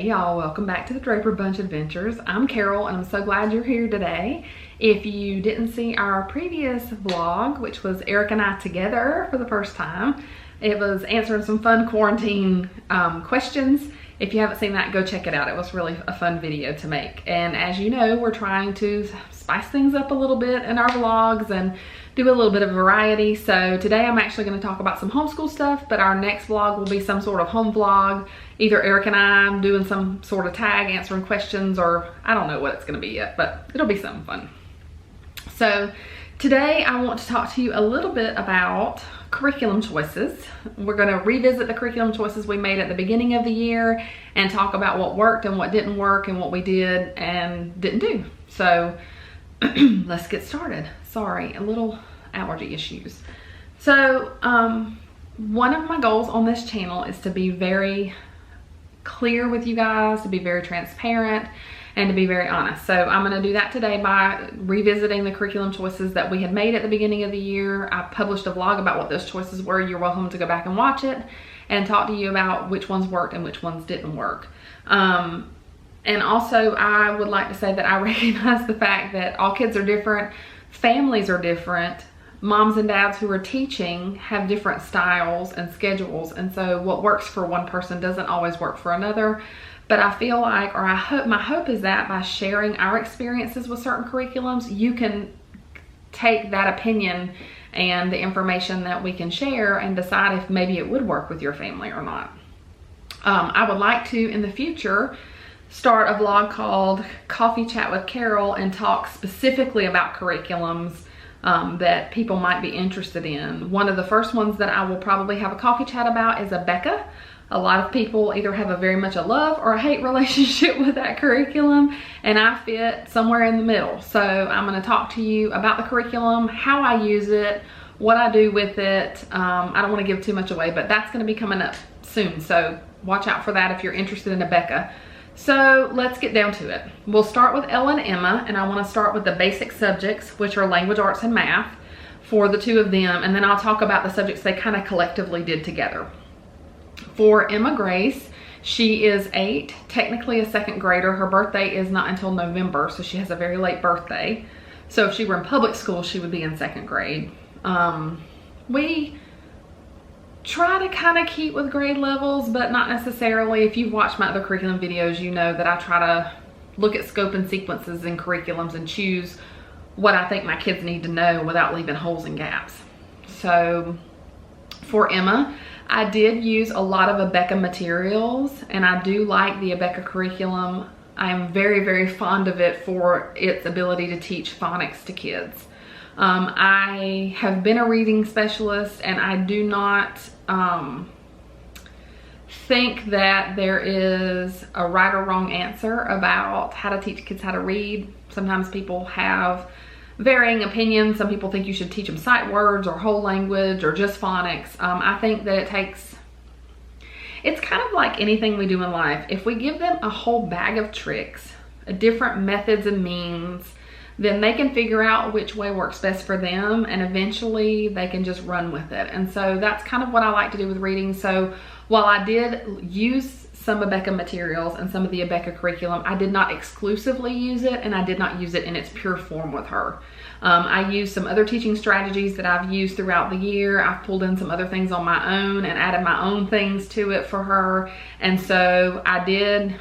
Hey y'all, welcome back to the Draper Bunch Adventures. I'm Carol and I'm so glad you're here today. If you didn't see our previous vlog, which was Eric and I together for the first time, it was answering some fun quarantine questions. If you haven't seen that, go check it out. It was really a fun video to make. And as you know, we're trying to spice things up a little bit in our vlogs and do a little bit of variety. So today I'm actually going to talk about some homeschool stuff, but our next vlog will be some sort of home vlog. Either Eric and I doing some sort of tag, answering questions, or I don't know what it's going to be yet, but it'll be something fun. So today I want to talk to you a little bit about curriculum choices. We're going to revisit the curriculum choices we made at the beginning of the year and talk about what worked and what didn't work and what we did and didn't do. So let's get started. Sorry, a little allergy issues. So one of my goals on this channel is to be very clear with you guys, to be very transparent, and to be very honest. So I'm going to do that today by revisiting the curriculum choices that we had made at the beginning of the year. I published a vlog about what those choices were. You're welcome to go back and watch it and talk to you about which ones worked and which ones didn't work. And also I would like to say that I recognize the fact that all kids are different, families are different, moms and dads who are teaching have different styles and schedules, and so what works for one person doesn't always work for another. But I feel like, or I hope, my hope is that by sharing our experiences with certain curriculums, you can take that opinion and the information that we can share and decide if maybe it would work with your family or not. I would like to, in the future, start a vlog called Coffee Chat with Carol and talk specifically about curriculums that people might be interested in. One of the first ones that I will probably have a coffee chat about is Abeka. A lot of people either have a very much a love or a hate relationship with that curriculum, and I fit somewhere in the middle. So I'm going to talk to you about the curriculum, how I use it, what I do with it. I don't want to give too much away, but that's going to be coming up soon. So watch out for that if you're interested in Abeka. So let's get down to it. We'll start with Ella and Emma, and I want to start with the basic subjects, which are language arts and math for the two of them, and then I'll talk about the subjects they kind of collectively did together. For Emma Grace, she is 8, technically a second grader. Her birthday is not until November, so she has a very late birthday. So if she were in public school, she would be in second grade. We try to kind of keep with grade levels, but not necessarily. If you've watched my other curriculum videos, you know that I try to look at scope and sequences in curriculums and choose what I think my kids need to know without leaving holes and gaps. So for Emma, I did use a lot of Abeka materials, and I do like the Abeka curriculum. I'm very, very fond of it for its ability to teach phonics to kids. I have been a reading specialist, and I do not think that there is a right or wrong answer about how to teach kids how to read. Sometimes people have varying opinions. Some people think you should teach them sight words or whole language or just phonics. I think that it's kind of like anything we do in life. If we give them a whole bag of tricks, different methods and means, then they can figure out which way works best for them, and eventually they can just run with it. And so that's kind of what I like to do with reading. So while I did use some Abeka materials and some of the Abeka curriculum, I did not exclusively use it, and I did not use it in its pure form with her. I used some other teaching strategies that I've used throughout the year. I've pulled in some other things on my own and added my own things to it for her. And so I did,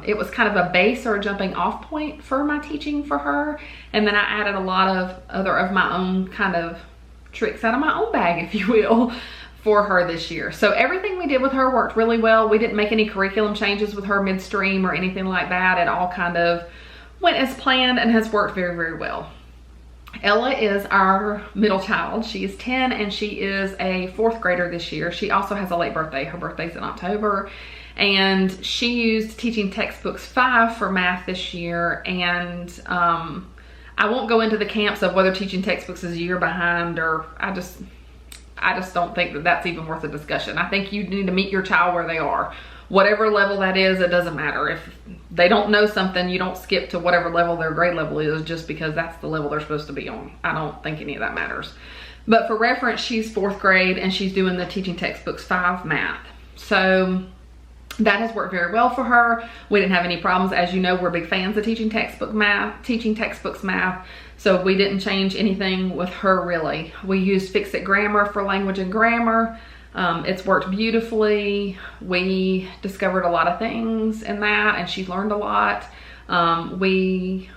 it was kind of a base or a jumping off point for my teaching for her. And then I added a lot of other of my own kind of tricks out of my own bag, if you will, for her this year. So everything we did with her worked really well. We didn't make any curriculum changes with her midstream or anything like that. It all kind of went as planned and has worked very, very well. Ella is our middle child. She is 10 and she is a 4th grader this year. She also has a late birthday. Her birthday's in October. And she used Teaching Textbooks 5 for math this year. And I won't go into the camps of whether Teaching Textbooks is a year behind, or I just don't think that that's even worth a discussion. I think you need to meet your child where they are. Whatever level that is, it doesn't matter. If they don't know something, you don't skip to whatever level their grade level is just because that's the level they're supposed to be on. I don't think any of that matters. But for reference, she's 4th grade and she's doing the Teaching Textbooks 5 math. So That has worked very well for her. We didn't have any problems. As you know, we're big fans of teaching textbooks math. So we didn't change anything with her really. We used Fix-It Grammar for language and grammar. It's worked beautifully. We discovered a lot of things in that, and she learned a lot. We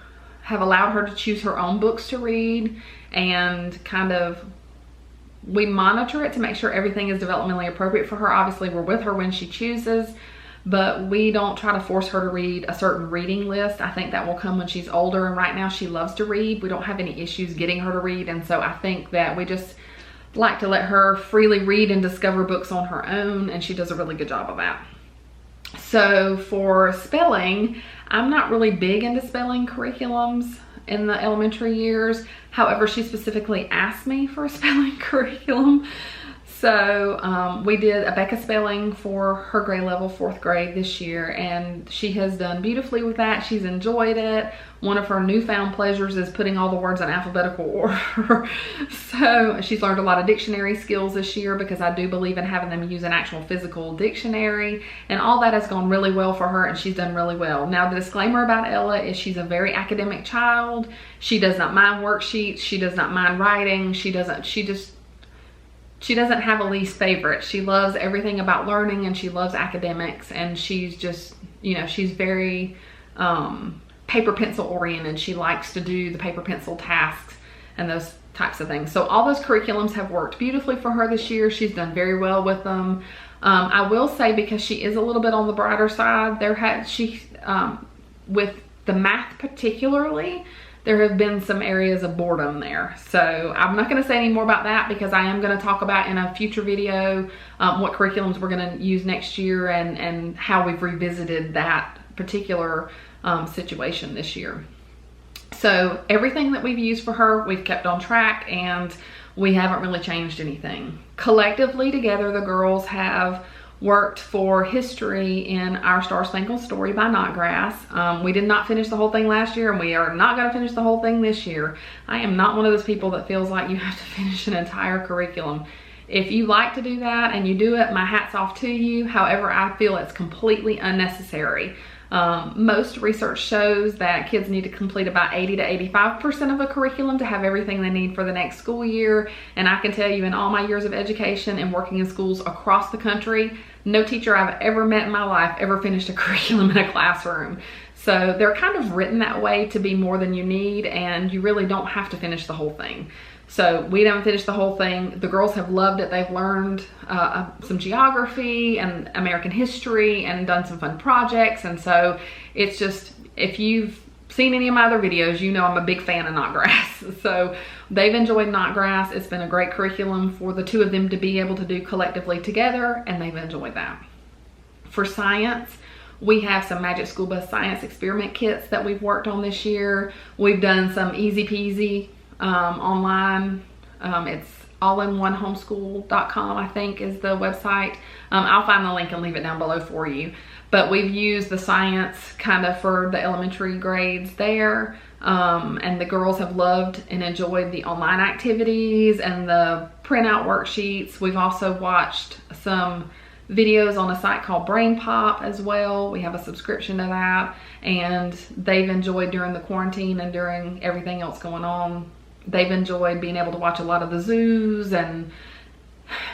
have allowed her to choose her own books to read, and we monitor it to make sure everything is developmentally appropriate for her. Obviously, we're with her when she chooses, but we don't try to force her to read a certain reading list. I think that will come when she's older, and right now she loves to read. We don't have any issues getting her to read, and so I think that we just like to let her freely read and discover books on her own, and she does a really good job of that. So for spelling, I'm not really big into spelling curriculums in the elementary years. However, she specifically asked me for a spelling curriculum. So we did a Becca spelling for her grade level, 4th grade this year, and she has done beautifully with that. She's enjoyed it. One of her newfound pleasures is putting all the words in alphabetical order. So she's learned a lot of dictionary skills this year, because I do believe in having them use an actual physical dictionary, and all that has gone really well for her, and she's done really well. Now, the disclaimer about Ella is she's a very academic child. She does not mind worksheets. She does not mind writing. She doesn't have a least favorite. She loves everything about learning, and she loves academics, and she's just, you know, she's very paper pencil oriented. She likes to do the paper pencil tasks and those types of things. So all those curriculums have worked beautifully for her this year. She's done very well with them. I will say, because she is a little bit on the brighter side, with the math particularly, there have been some areas of boredom there. So I'm not going to say any more about that, because I am going to talk about in a future video what curriculums we're going to use next year, and how we've revisited that particular situation this year. So everything that we've used for her, we've kept on track, and we haven't really changed anything. Collectively together, the girls have worked for history in Our Star Spangled Story by Knotgrass. We did not finish the whole thing last year, and we are not going to finish the whole thing this year. I am not one of those people that feels like you have to finish an entire curriculum. If you like to do that and you do it, my hat's off to you. However, I feel it's completely unnecessary. Most research shows that kids need to complete about 80 to 85% of a curriculum to have everything they need for the next school year. And I can tell you, in all my years of education and working in schools across the country, no teacher I've ever met in my life ever finished a curriculum in a classroom. So they're kind of written that way to be more than you need, and you really don't have to finish the whole thing. So we haven't finished the whole thing. The girls have loved it. They've learned some geography and American history and done some fun projects. And so it's just, if you've seen any of my other videos, you know I'm a big fan of Knotgrass. So they've enjoyed Knotgrass. It's been a great curriculum for the two of them to be able to do collectively together, and they've enjoyed that. For science, we have some Magic School Bus science experiment kits that we've worked on this year. We've done some easy peasy online. It's allinonehomeschool.com, I think is the website. I'll find the link and leave it down below for you. But we've used the science kind of for the elementary grades there. And the girls have loved and enjoyed the online activities and the printout worksheets. We've also watched some videos on a site called Brain Pop as well. We have a subscription to that, and they've enjoyed during the quarantine and during everything else going on. They've enjoyed being able to watch a lot of the zoos, and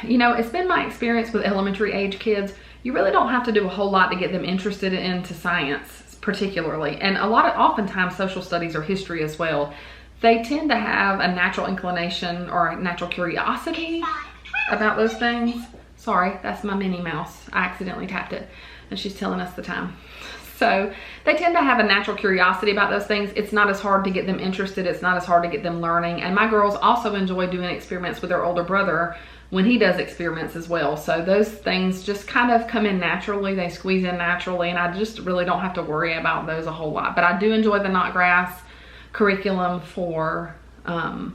you know, it's been my experience with elementary age kids, you really don't have to do a whole lot to get them interested into science particularly, and oftentimes social studies or history as well. They tend to have a natural inclination or a natural curiosity about those things. Sorry, that's my Minnie Mouse. I accidentally tapped it, and she's telling us the time. So they tend to have a natural curiosity about those things. It's not as hard to get them interested. It's not as hard to get them learning. And my girls also enjoy doing experiments with their older brother when he does experiments as well. So those things just kind of come in naturally. They squeeze in naturally, and I just really don't have to worry about those a whole lot. But I do enjoy the Knotgrass curriculum for the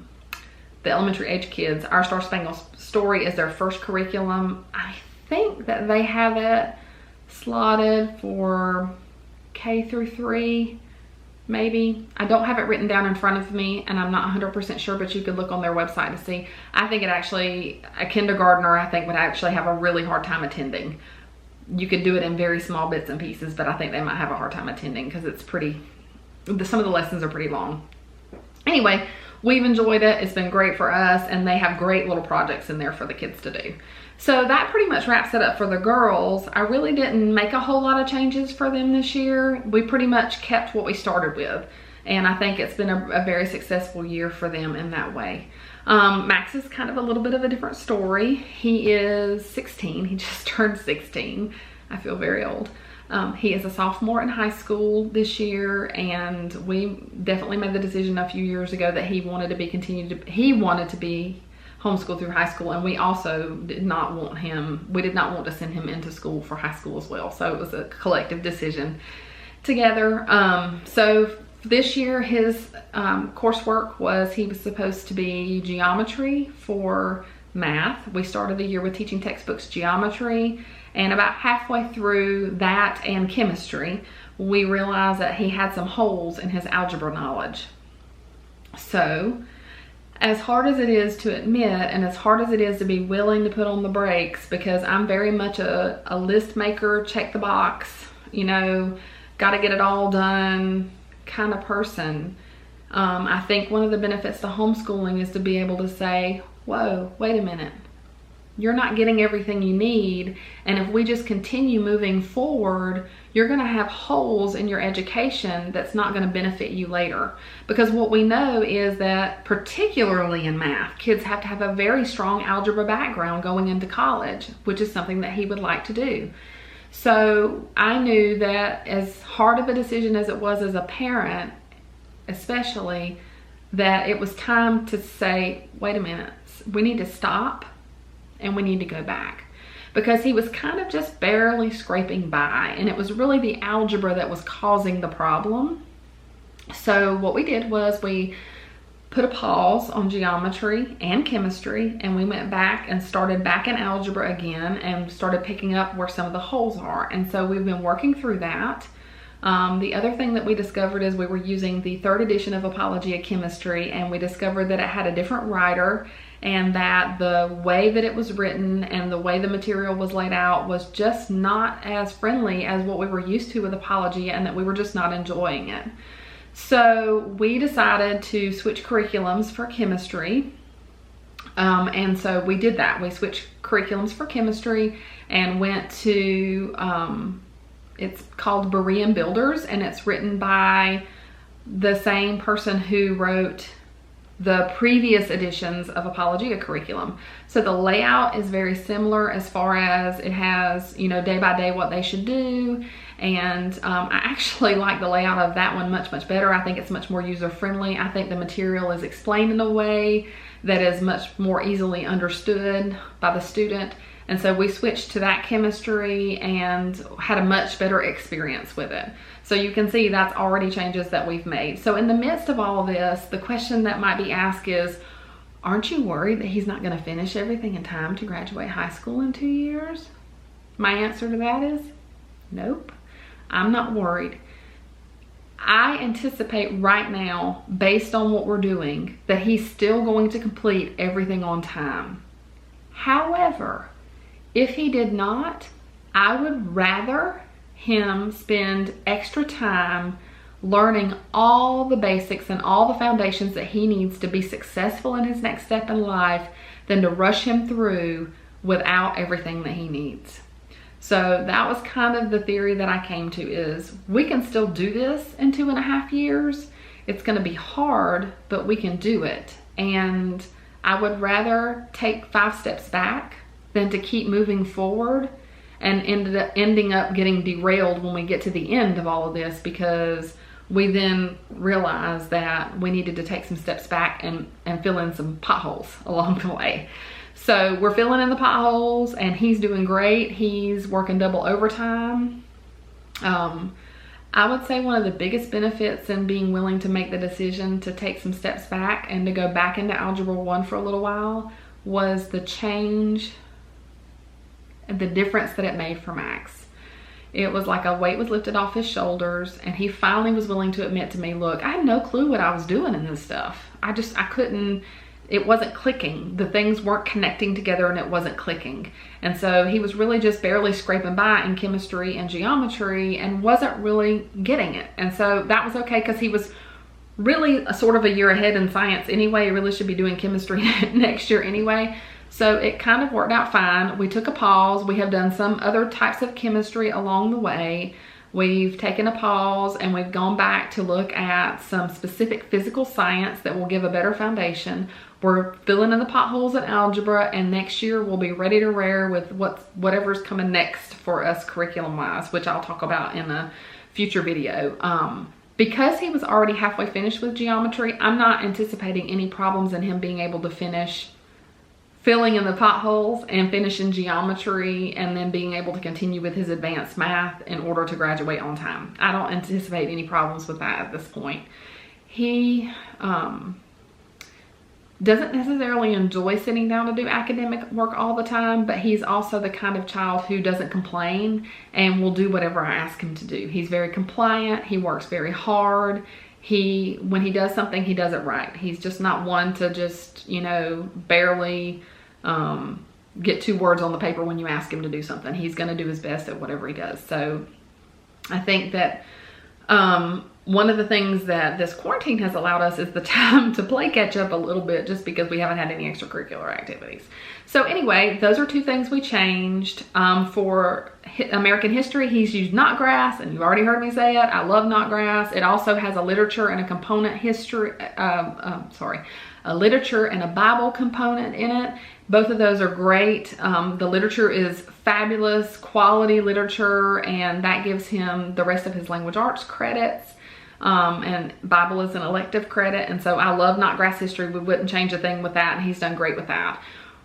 elementary age kids. Our Star Spangled Story is their first curriculum. I think that they have it slotted for K through 3, maybe. I don't have it written down in front of me, and I'm not 100% sure, but you could look on their website to see. I think a kindergartner, I think, would actually have a really hard time attending. you could do it in very small bits and pieces, but I think they might have a hard time attending because it's some of the lessons are pretty long. Anyway, we've enjoyed it. It's been great for us, and they have great little projects in there for the kids to do. So that pretty much wraps it up for the girls. I really didn't make a whole lot of changes for them this year. We pretty much kept what we started with, and I think it's been a very successful year for them in that way. Max is kind of a little bit of a different story. He is 16. He just turned 16. I feel very old. He is a sophomore in high school this year, and we definitely made the decision a few years ago that he wanted to be homeschooled through high school, and we also did not want to send him into school for high school as well. So it was a collective decision together. So this year his coursework he was supposed to be geometry for math. We started the year with teaching textbooks geometry, and about halfway through that and chemistry, we realized that he had some holes in his algebra knowledge. So as hard as it is to admit, and as hard as it is to be willing to put on the brakes, because I'm very much a list maker, check the box, got to get it all done kind of person. I think one of the benefits to homeschooling is to be able to say, whoa, wait a minute. You're not getting everything you need, and if we just continue moving forward, you're going to have holes in your education that's not going to benefit you later. Because what we know is that, particularly in math, kids have to have a very strong algebra background going into college, which is something that he would like to do. So I knew that, as hard of a decision as it was as a parent, especially, that it was time to say, wait a minute, we need to stop and we need to go back, because he was kind of just barely scraping by, and it was really the algebra that was causing the problem. So what we did was we put a pause on geometry and chemistry, and we went back and started back in algebra again and started picking up where some of the holes are. And so we've been working through that. The other thing that we discovered is we were using the 3rd edition of Apology of Chemistry, and we discovered that it had a different writer, and that the way that it was written and the way the material was laid out was just not as friendly as what we were used to with Apology, and that we were just not enjoying it. So we decided to switch curriculums for chemistry. And so we did that. We switched curriculums for chemistry and went to, it's called Berean Builders, and it's written by the same person who wrote the previous editions of Apologia curriculum. So the layout is very similar as far as it has, day by day what they should do. And I actually like the layout of that one much, much better. I think it's much more user-friendly. I think the material is explained in a way that is much more easily understood by the student. And so we switched to that chemistry and had a much better experience with it. So you can see that's already changes that we've made. So in the midst of all of this, the question that might be asked is, aren't you worried that he's not going to finish everything in time to graduate high school in 2 years? My answer to that is nope. I'm not worried. I anticipate right now, based on what we're doing, that he's still going to complete everything on time. However, if he did not, I would rather him spend extra time learning all the basics and all the foundations that he needs to be successful in his next step in life than to rush him through without everything that he needs. So that was kind of the theory that I came to, is we can still do this in 2.5 years. It's going to be hard, but we can do it. And I would rather take 5 steps back than to keep moving forward and ending up getting derailed when we get to the end of all of this, because we then realized that we needed to take some steps back and fill in some potholes along the way. So we're filling in the potholes, and he's doing great. He's working double overtime. I would say one of the biggest benefits in being willing to make the decision to take some steps back and to go back into Algebra 1 for a little while was the change, the difference that it made for Max. It was like a weight was lifted off his shoulders, and he finally was willing to admit to me, look, I had no clue what I was doing in this stuff. I couldn't, it wasn't clicking. The things weren't connecting together and it wasn't clicking. And so he was really just barely scraping by in chemistry and geometry and wasn't really getting it. And so that was okay, because he was really sort of a year ahead in science anyway. He really should be doing chemistry next year anyway. So it kind of worked out fine. We took a pause. We have done some other types of chemistry along the way. We've taken a pause and we've gone back to look at some specific physical science that will give a better foundation. We're filling in the potholes in algebra, and next year we'll be ready to rare with whatever's coming next for us curriculum-wise, which I'll talk about in a future video. Because he was already halfway finished with geometry, I'm not anticipating any problems in him being able to finish filling in the potholes and finishing geometry, and then being able to continue with his advanced math in order to graduate on time. I don't anticipate any problems with that at this point. He doesn't necessarily enjoy sitting down to do academic work all the time, but he's also the kind of child who doesn't complain and will do whatever I ask him to do. He's very compliant. He works very hard. When he does something, he does it right. He's just not one to just, you know, barely get 2 words on the paper when you ask him to do something. He's going to do his best at whatever he does. So I think that one of the things that this quarantine has allowed us is the time to play catch up a little bit, just because we haven't had any extracurricular activities. So anyway, those are 2 things we changed. For American history, he's used knot grass, and you've already heard me say it. I love knot grass. It also has a literature and a component history, a literature and a Bible component in it. Both of those are great. The literature is fabulous, quality literature, and that gives him the rest of his language arts credits. And Bible is an elective credit. And so I love knot grass history. We wouldn't change a thing with that, and he's done great with that.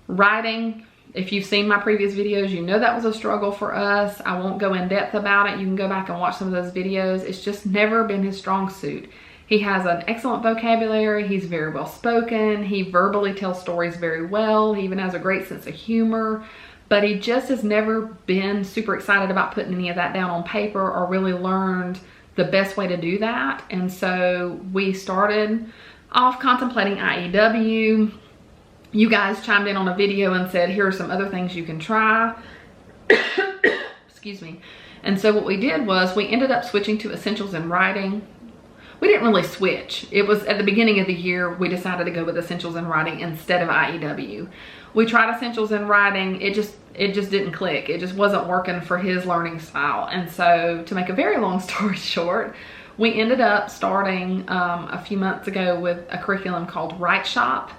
Writing, if you've seen my previous videos, you know that was a struggle for us. I won't go in depth about it. You can go back and watch some of those videos. It's just never been his strong suit. He has an excellent vocabulary. He's very well spoken. He verbally tells stories very well. He even has a great sense of humor, but he just has never been super excited about putting any of that down on paper or really learned the best way to do that. And so we started off contemplating IEW. You guys chimed in on a video and said, here are some other things you can try. Excuse me. And so what we did was we ended up switching to Essentials in Writing. We didn't really switch. It was at the beginning of the year, we decided to go with Essentials in Writing instead of IEW. We tried Essentials in Writing. It just didn't click. It just wasn't working for his learning style. And so to make a very long story short, we ended up starting a few months ago with a curriculum called Write Shop.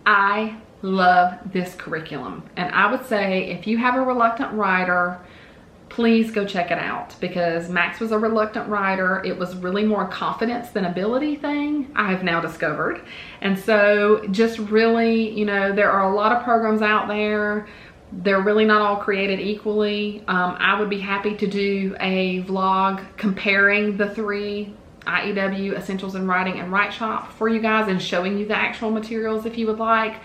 I love this curriculum. And I would say if you have a reluctant writer, please go check it out, because Max was a reluctant writer. It was really more a confidence than ability thing, I've now discovered. And so just really, you know, there are a lot of programs out there. They're really not all created equally. I would be happy to do a vlog comparing the 3, IEW, Essentials in Writing, and Write Shop for you guys, and showing you the actual materials if you would like.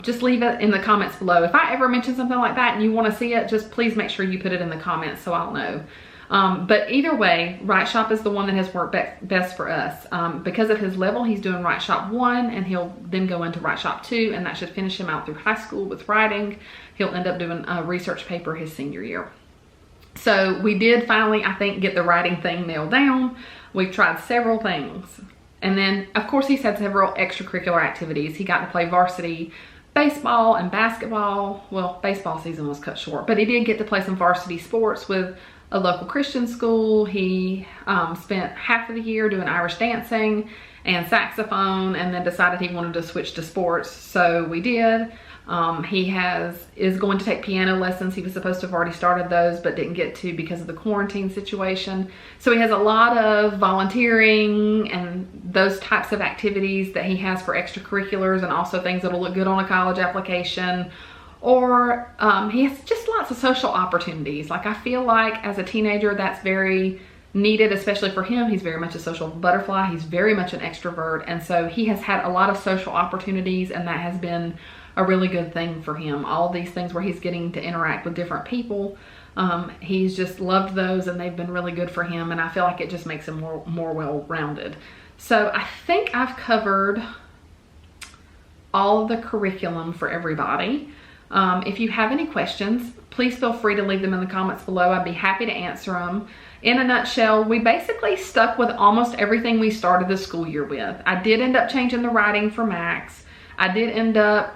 Just leave it in the comments below. If I ever mention something like that and you want to see it, just please make sure you put it in the comments so I'll know. But either way, Write Shop is the one that has worked best for us. Because of his level, he's doing Write Shop 1, and he'll then go into Write Shop 2, and that should finish him out through high school with writing. He'll end up doing a research paper his senior year. So we did finally, I think, get the writing thing nailed down. We've tried several things. And then, of course, he's had several extracurricular activities. He got to play varsity baseball and basketball. Well, baseball season was cut short, but he did get to play some varsity sports with a local Christian school. He spent half of the year doing Irish dancing and saxophone, and then decided he wanted to switch to sports. So we did. He is going to take piano lessons. He was supposed to have already started those, but didn't get to because of the quarantine situation. So he has a lot of volunteering and those types of activities that he has for extracurriculars, and also things that'll look good on a college application. Or he has just lots of social opportunities. Like, I feel like as a teenager, that's very needed, especially for him. He's very much a social butterfly. He's very much an extrovert. And so he has had a lot of social opportunities, and that has been a really good thing for him. All these things where he's getting to interact with different people. He's just loved those, and they've been really good for him. And I feel like it just makes him more well-rounded. So I think I've covered all of the curriculum for everybody. If you have any questions, please feel free to leave them in the comments below. I'd be happy to answer them. In a nutshell, we basically stuck with almost everything we started the school year with. I did end up changing the writing for Max. I did end up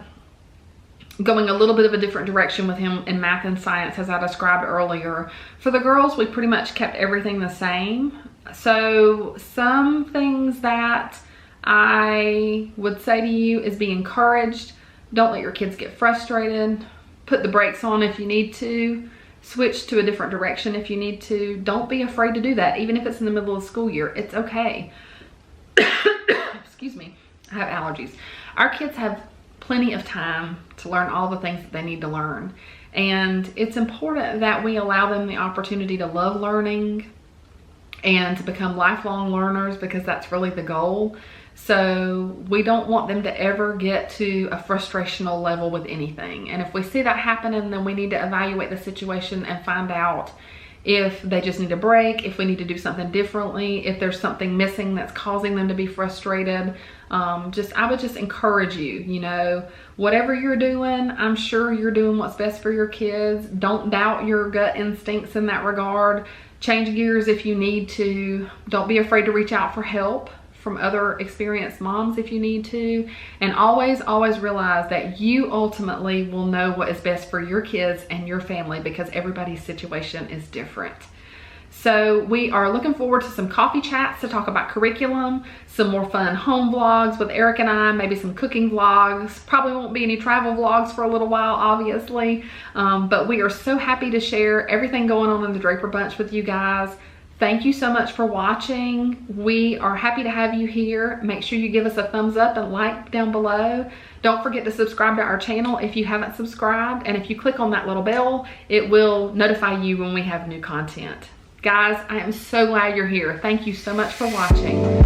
going a little bit of a different direction with him in math and science, as I described earlier. For the girls, we pretty much kept everything the same. So some things that I would say to you is be encouraged. Don't let your kids get frustrated. Put the brakes on if you need to. Switch to a different direction if you need to. Don't be afraid to do that, even if it's in the middle of the school year. It's okay. Excuse me, I have allergies. Our kids have plenty of time to learn all the things that they need to learn. And it's important that we allow them the opportunity to love learning and to become lifelong learners, because that's really the goal. So we don't want them to ever get to a frustrational level with anything. And if we see that happening, then we need to evaluate the situation and find out if they just need a break, if we need to do something differently, if there's something missing that's causing them to be frustrated. I would just encourage you, you know, whatever you're doing, I'm sure you're doing what's best for your kids. Don't doubt your gut instincts in that regard. Change gears if you need to. Don't be afraid to reach out for help from other experienced moms if you need to. And always realize that you ultimately will know what is best for your kids and your family, because everybody's situation is different. So we are looking forward to some coffee chats to talk about curriculum, some more fun home vlogs with Eric and I, maybe some cooking vlogs. Probably won't be any travel vlogs for a little while, obviously. But we are so happy to share everything going on in the Draper Bunch with you guys. Thank you so much for watching. We are happy to have you here. Make sure you give us a thumbs up and like down below. Don't forget to subscribe to our channel if you haven't subscribed. And if you click on that little bell, it will notify you when we have new content. Guys, I am so glad you're here. Thank you so much for watching.